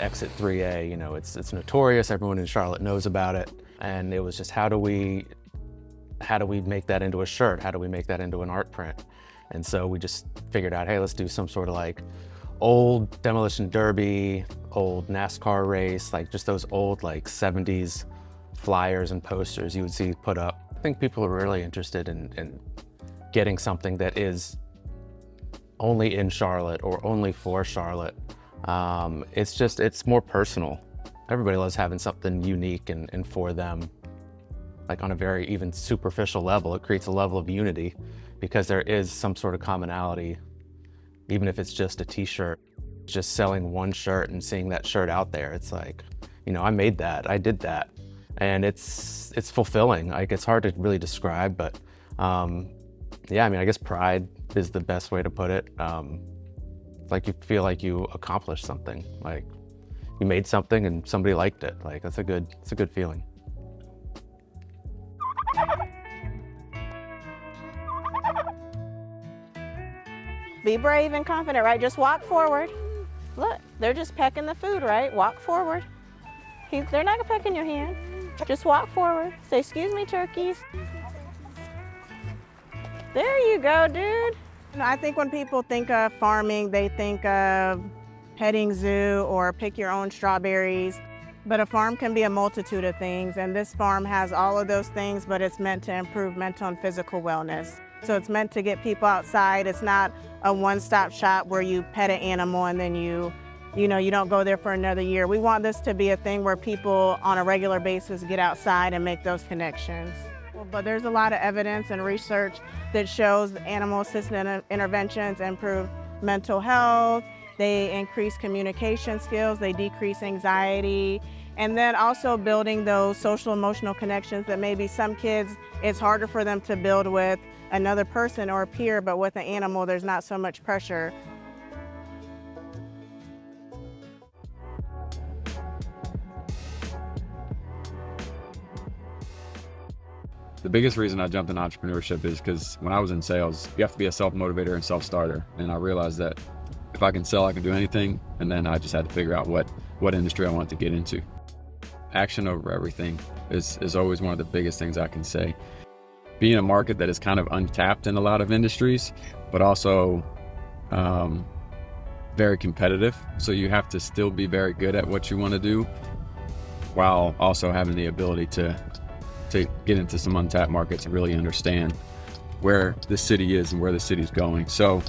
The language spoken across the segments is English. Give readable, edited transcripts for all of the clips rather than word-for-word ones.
Exit 3A, you know, it's notorious, everyone in Charlotte knows about it. And it was just how do we make that into a shirt? How do we make that into an art print? And so we just figured out, hey, let's do some sort of like old demolition derby, old NASCAR race, like just those old like 70s flyers and posters you would see put up. I think people are really interested in getting something that is only in Charlotte or only for Charlotte. It's more personal. Everybody loves having something unique and for them, like on a very even superficial level. It creates a level of unity because there is some sort of commonality, even if it's just a t-shirt. Just selling one shirt and seeing that shirt out there, it's like, you know, I made that, I did that. And it's fulfilling. Like, it's hard to really describe, but yeah, I mean, I guess pride is the best way to put it. It's like you feel like you accomplished something, like you made something and somebody liked it. Like it's a good feeling. Be brave and confident, right? Just walk forward. Look, they're just pecking the food, right? Walk forward. They're not gonna peck in your hand. Just walk forward. Say, excuse me, turkeys. There you go, dude. You know, I think when people think of farming, they think of petting zoo or pick your own strawberries. But a farm can be a multitude of things, and this farm has all of those things, but it's meant to improve mental and physical wellness. So it's meant to get people outside. It's not a one-stop shop where you pet an animal and then you don't go there for another year. We want this to be a thing where people on a regular basis get outside and make those connections. But there's a lot of evidence and research that shows animal-assisted interventions improve mental health, they increase communication skills, they decrease anxiety, and then also building those social emotional connections that maybe some kids, it's harder for them to build with another person or a peer, but with an animal, there's not so much pressure. The biggest reason I jumped in entrepreneurship is because when I was in sales, you have to be a self-motivator and self-starter. And I realized that if I can sell, I can do anything. And then I just had to figure out what industry I wanted to get into. Action over everything is always one of the biggest things I can say. Being a market that is kind of untapped in a lot of industries, but also very competitive. So you have to still be very good at what you want to do while also having the ability to get into some untapped markets and really understand where the city is and where the city's going. So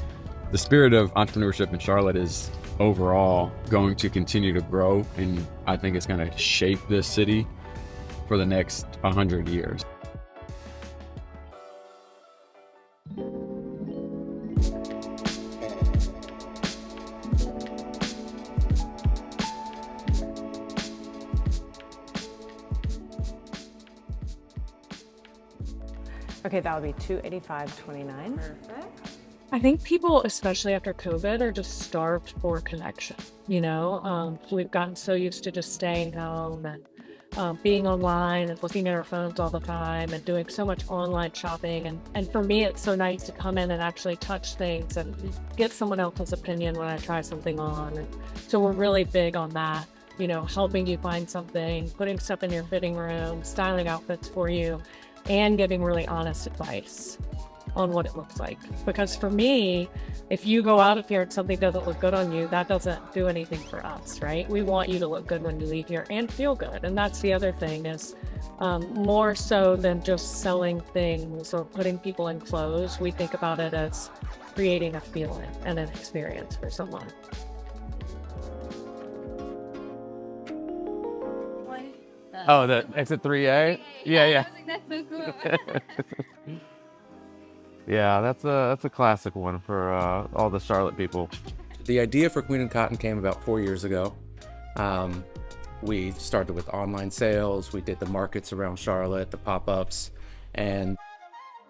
the spirit of entrepreneurship in Charlotte is overall going to continue to grow, and I think it's going to shape this city for the next 100 years. Okay, that would be $285.29. Perfect. I think people, especially after COVID, are just starved for connection. You know, we've gotten so used to just staying home and being online and looking at our phones all the time and doing so much online shopping. And for me, it's so nice to come in and actually touch things and get someone else's opinion when I try something on. And so we're really big on that, you know, helping you find something, putting stuff in your fitting room, styling outfits for you, and giving really honest advice on what it looks like. Because for me, if you go out of here and something doesn't look good on you, that doesn't do anything for us, right? We want you to look good when you leave here and feel good. And that's the other thing is more so than just selling things or putting people in clothes, we think about it as creating a feeling and an experience for someone. Oh, the Exit 3A? Yeah. That's so cool. Yeah, that's a classic one for all the Charlotte people. The idea for Queen and Cotton came about 4 years ago. We started with online sales. We did the markets around Charlotte, the pop-ups, and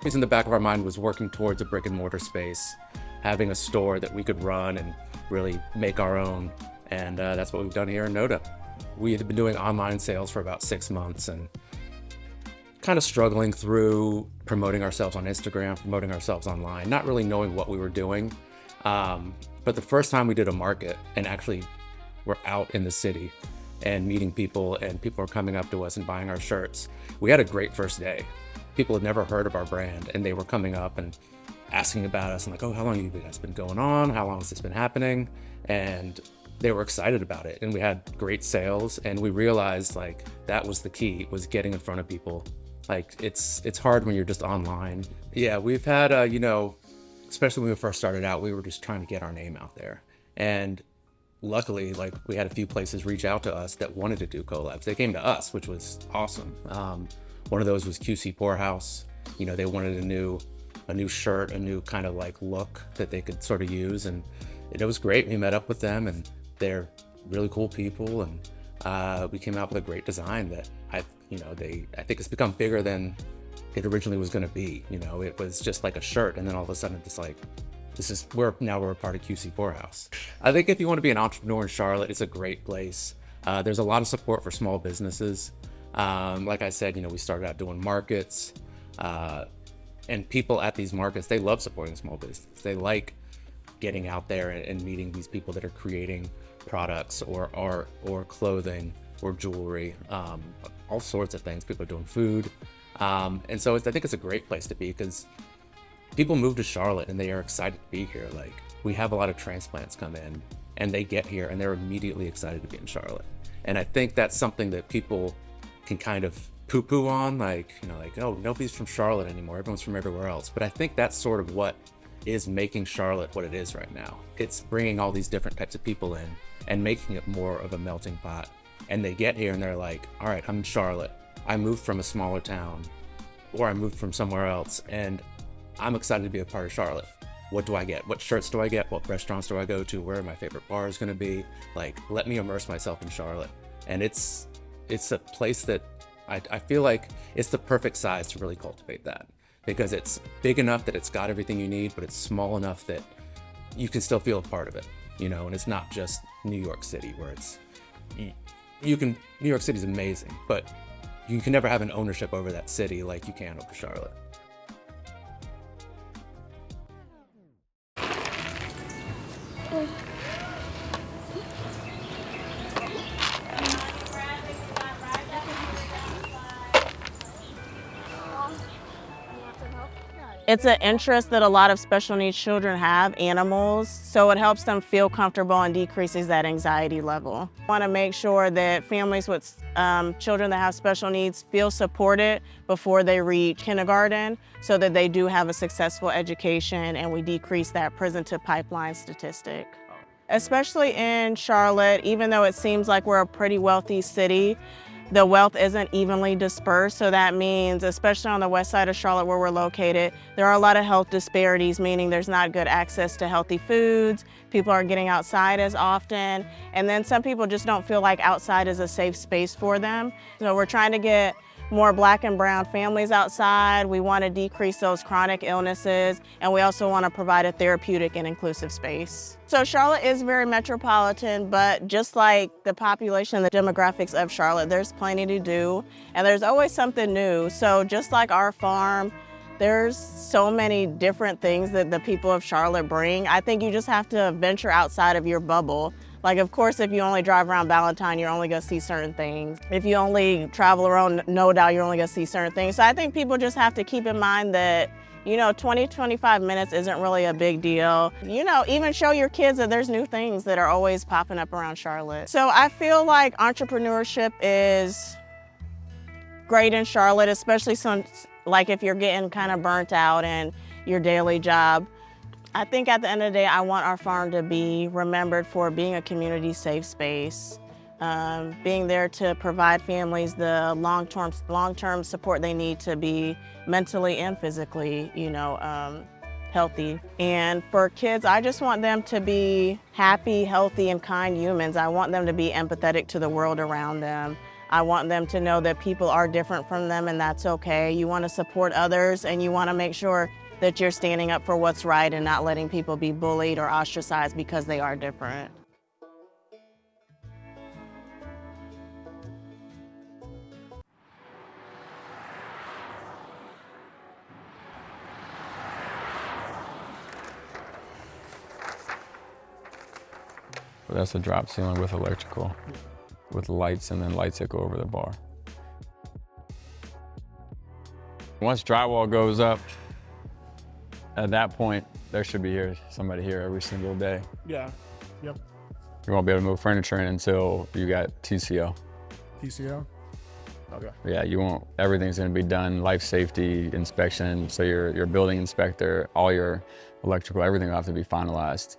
the reason in the back of our mind was working towards a brick and mortar space, having a store that we could run and really make our own. And that's what we've done here in Noda. We had been doing online sales for about 6 months and kind of struggling through promoting ourselves on Instagram, promoting ourselves online, not really knowing what we were doing. But the first time we did a market and actually we're out in the city and meeting people, and people are coming up to us and buying our shirts. We had a great first day. People had never heard of our brand, and they were coming up and asking about us and like, oh, how long have you guys been going on? How long has this been happening? And they were excited about it. And we had great sales, and we realized like that was the key, was getting in front of people. Like it's hard when you're just online. Yeah, we've had, especially when we first started out, we were just trying to get our name out there. And luckily, like we had a few places reach out to us that wanted to do collabs. They came to us, which was awesome. One of those was QC Poorhouse. They wanted a new shirt, a new kind of like look that they could sort of use. And it was great. We met up with them, and they're really cool people. And we came out with a great design that I think it's become bigger than it originally was going to be. It was just like a shirt, and then all of a sudden it's like, we're a part of QC Poorhouse. I think if you want to be an entrepreneur in Charlotte, it's a great place. There's a lot of support for small businesses. Like I said, we started out doing markets, and people at these markets, they love supporting small business. They like getting out there and meeting these people that are creating products or art or clothing or jewelry, all sorts of things. People are doing food. And so I think it's a great place to be, because people move to Charlotte and they are excited to be here. Like we have a lot of transplants come in and they get here and they're immediately excited to be in Charlotte. And I think that's something that people can kind of poo-poo on, like, oh, nobody's from Charlotte anymore. Everyone's from everywhere else. But I think that's sort of what is making Charlotte what it is right now. It's bringing all these different types of people in and making it more of a melting pot. And they get here and they're like, all right, I'm in Charlotte. I moved from a smaller town, or I moved from somewhere else, and I'm excited to be a part of Charlotte. What do I get? What shirts do I get? What restaurants do I go to? Where are my favorite bars going to be? Like, let me immerse myself in Charlotte. And it's a place that I feel like it's the perfect size to really cultivate that, because it's big enough that it's got everything you need, but it's small enough that you can still feel a part of it, and it's not just New York City, where New York City's amazing, but you can never have an ownership over that city like you can over Charlotte. It's an interest that a lot of special needs children have, animals, so it helps them feel comfortable and decreases that anxiety level. I want to make sure that families with children that have special needs feel supported before they reach kindergarten, so that they do have a successful education and we decrease that prison to pipeline statistic. Especially in Charlotte, even though it seems like we're a pretty wealthy city, the wealth isn't evenly dispersed. So that means, especially on the west side of Charlotte where we're located, there are a lot of health disparities, meaning there's not good access to healthy foods, people aren't getting outside as often, and then some people just don't feel like outside is a safe space for them. So we're trying to get more Black and brown families outside. We want to decrease those chronic illnesses, and we also want to provide a therapeutic and inclusive space. So Charlotte is very metropolitan, but just like the population, the demographics of Charlotte, there's plenty to do, and there's always something new. So just like our farm, there's so many different things that the people of Charlotte bring. I think you just have to venture outside of your bubble. Like, of course, if you only drive around Ballantyne, you're only gonna see certain things. If you only travel around No Doubt, you're only gonna see certain things. So I think people just have to keep in mind that, 20, 25 minutes isn't really a big deal. Even show your kids that there's new things that are always popping up around Charlotte. So I feel like entrepreneurship is great in Charlotte, especially like if you're getting kind of burnt out in your daily job. I think at the end of the day, I want our farm to be remembered for being a community safe space, being there to provide families the long-term support they need to be mentally and physically, healthy. And for kids, I just want them to be happy, healthy, and kind humans. I want them to be empathetic to the world around them. I want them to know that people are different from them, and that's okay. You want to support others, and you want to make sure that you're standing up for what's right and not letting people be bullied or ostracized because they are different. That's a drop ceiling with electrical, with lights, and then lights that go over the bar. Once drywall goes up, at that point, there should be somebody here every single day. Yeah. Yep. You won't be able to move furniture in until you got TCO. TCO. Okay. Yeah, you won't. Everything's going to be done. Life safety inspection. So your building inspector, all your electrical, everything will have to be finalized.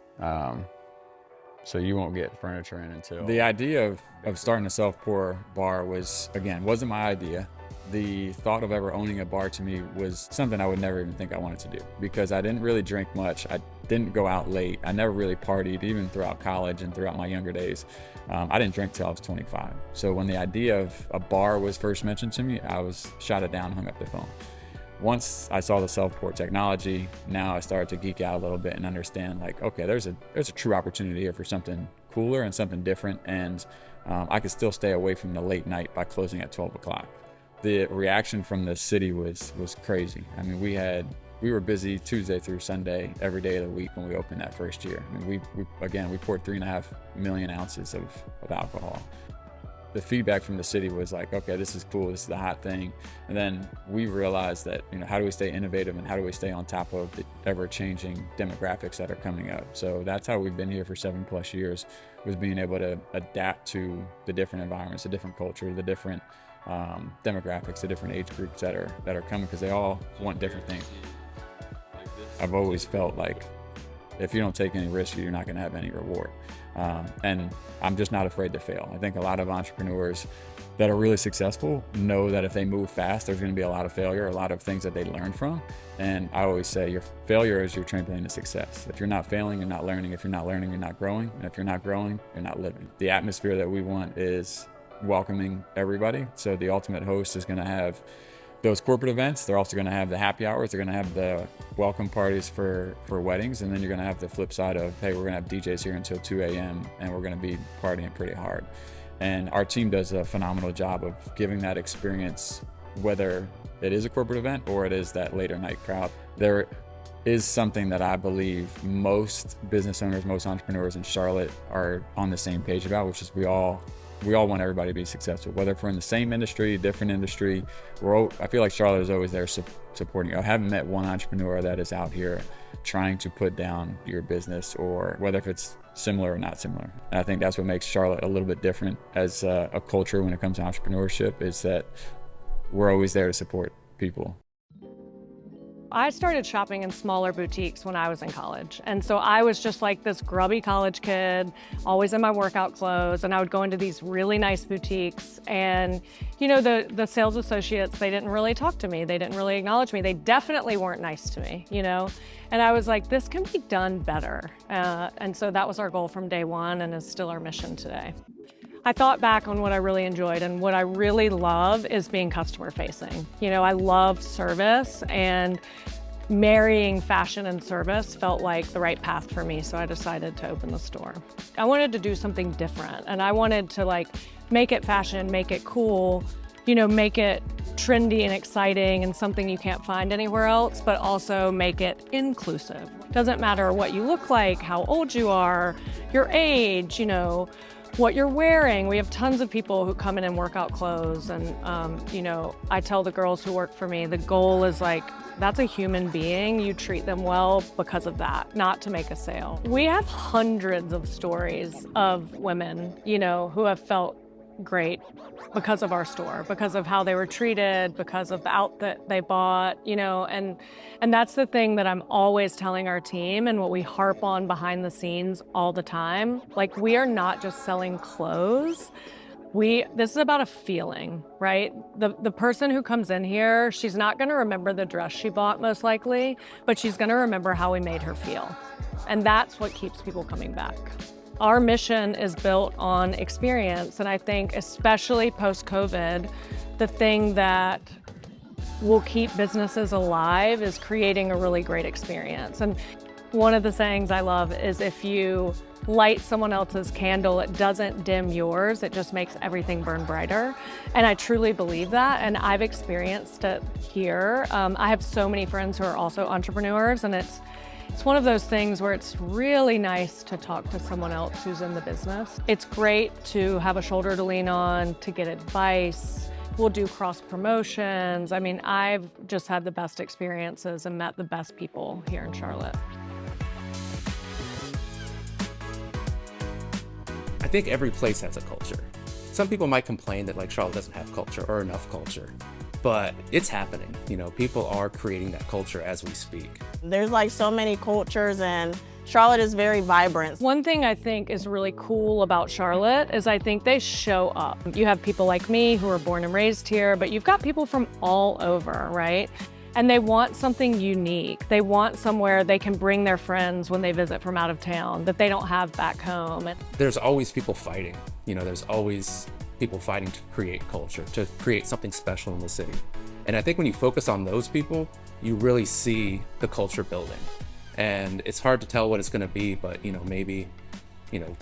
So you won't get furniture in until. The idea of starting a self-pour bar wasn't my idea. The thought of ever owning a bar to me was something I would never even think I wanted to do, because I didn't really drink much. I didn't go out late. I never really partied, even throughout college and throughout my younger days. I didn't drink till I was 25. So when the idea of a bar was first mentioned to me, I shot it down, hung up the phone. Once I saw the self-pour technology, now I started to geek out a little bit and understand, like, okay, there's a true opportunity here for something cooler and something different, and I could still stay away from the late night by closing at 12 o'clock. The reaction from the city was crazy. I mean, we were busy Tuesday through Sunday every day of the week when we opened that first year. I mean, we poured 3.5 million ounces of alcohol. The feedback from the city was like, okay, this is cool, this is the hot thing. And then we realized that, how do we stay innovative and how do we stay on top of the ever-changing demographics that are coming up? So that's how we've been here for 7+ years, was being able to adapt to the different environments, the different culture, the different demographics, the different age groups that are coming, because they all want different things. I've always felt like if you don't take any risk, you're not going to have any reward. And I'm just not afraid to fail. I think a lot of entrepreneurs that are really successful know that if they move fast, there's going to be a lot of failure, a lot of things that they learn from. And I always say your failure is your trampoline to success. If you're not failing, you're not learning. If you're not learning, you're not growing. And if you're not growing, you're not living. The atmosphere that we want is welcoming everybody. So the Ultimate Host is going to have those corporate events. They're also going to have the happy hours. They're going to have the welcome parties for weddings. And then you're going to have the flip side of, hey, we're going to have DJs here until 2 a.m. and we're going to be partying pretty hard. And our team does a phenomenal job of giving that experience, whether it is a corporate event or it is that later night crowd. There is something that I believe most business owners, most entrepreneurs in Charlotte are on the same page about, which is we all want everybody to be successful, whether if we're in the same industry, different industry. I feel like Charlotte is always there supporting you. I haven't met one entrepreneur that is out here trying to put down your business, or whether if it's similar or not similar. And I think that's what makes Charlotte a little bit different as a culture when it comes to entrepreneurship, is that we're always there to support people. I started shopping in smaller boutiques when I was in college. And so I was just like this grubby college kid, always in my workout clothes. And I would go into these really nice boutiques. And, the sales associates, they didn't really talk to me. They didn't really acknowledge me. They definitely weren't nice to me, And I was like, this can be done better. And so that was our goal from day one, and is still our mission today. I thought back on what I really enjoyed, and what I really love is being customer facing. I love service, and marrying fashion and service felt like the right path for me, so I decided to open the store. I wanted to do something different, and I wanted to make it fashion, make it cool, make it trendy and exciting and something you can't find anywhere else, but also make it inclusive. Doesn't matter what you look like, how old you are, your age, what you're wearing. We have tons of people who come in workout clothes, and I tell the girls who work for me, the goal is that's a human being. You treat them well because of that, not to make a sale. We have hundreds of stories of women, who have felt great because of our store, because of how they were treated, because of the outfit they bought, and that's the thing that I'm always telling our team, and what we harp on behind the scenes all the time. We are not just selling clothes. This is about a feeling, right? The person who comes in here, she's not going to remember the dress she bought most likely, but she's going to remember how we made her feel. And that's what keeps people coming back. Our mission is built on experience, and I think especially post-COVID, the thing that will keep businesses alive is creating a really great experience. And one of the sayings I love is, if you light someone else's candle, it doesn't dim yours, it just makes everything burn brighter. And I truly believe that, and I've experienced it here. I have so many friends who are also entrepreneurs, and It's one of those things where it's really nice to talk to someone else who's in the business. It's great to have a shoulder to lean on, to get advice. We'll do cross promotions. I mean, I've just had the best experiences and met the best people here in Charlotte. I think every place has a culture. Some people might complain that like Charlotte doesn't have culture or enough culture, but it's happening. You know, people are creating that culture as we speak. There's like so many cultures, and Charlotte is very vibrant. One thing I think is really cool about Charlotte is I think they show up. You have people like me who are born and raised here, but you've got people from all over, right? And they want something unique. They want somewhere they can bring their friends when they visit from out of town that they don't have back home. There's always people fighting. You know, there's always people fighting to create culture, to create something special in the city. And I think when you focus on those people, you really see the culture building. And it's hard to tell what it's gonna be, but you know, maybe,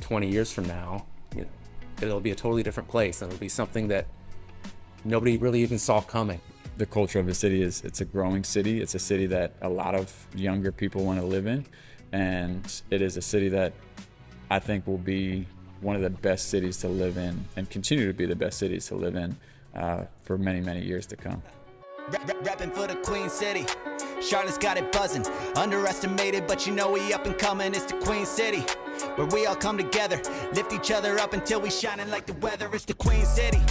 20 years from now, it'll be a totally different place. And it'll be something that nobody really even saw coming. The culture of the city it's a growing city. It's a city that a lot of younger people want to live in. And it is a city that I think will be one of the best cities to live in and continue to be the best cities to live in for many, many years to come. Rapping for the Queen City. Charlotte's got it buzzing. Underestimated, but you know we up and coming. It's the Queen City, where we all come together, lift each other up until we shining like the weather. It's the Queen City.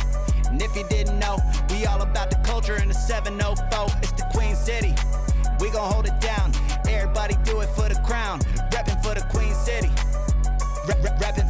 And if you didn't know, we all about the culture in the 704. It's the Queen City. We gon' hold it down. Everybody do it for the crown. Rapping for the Queen City. Rapping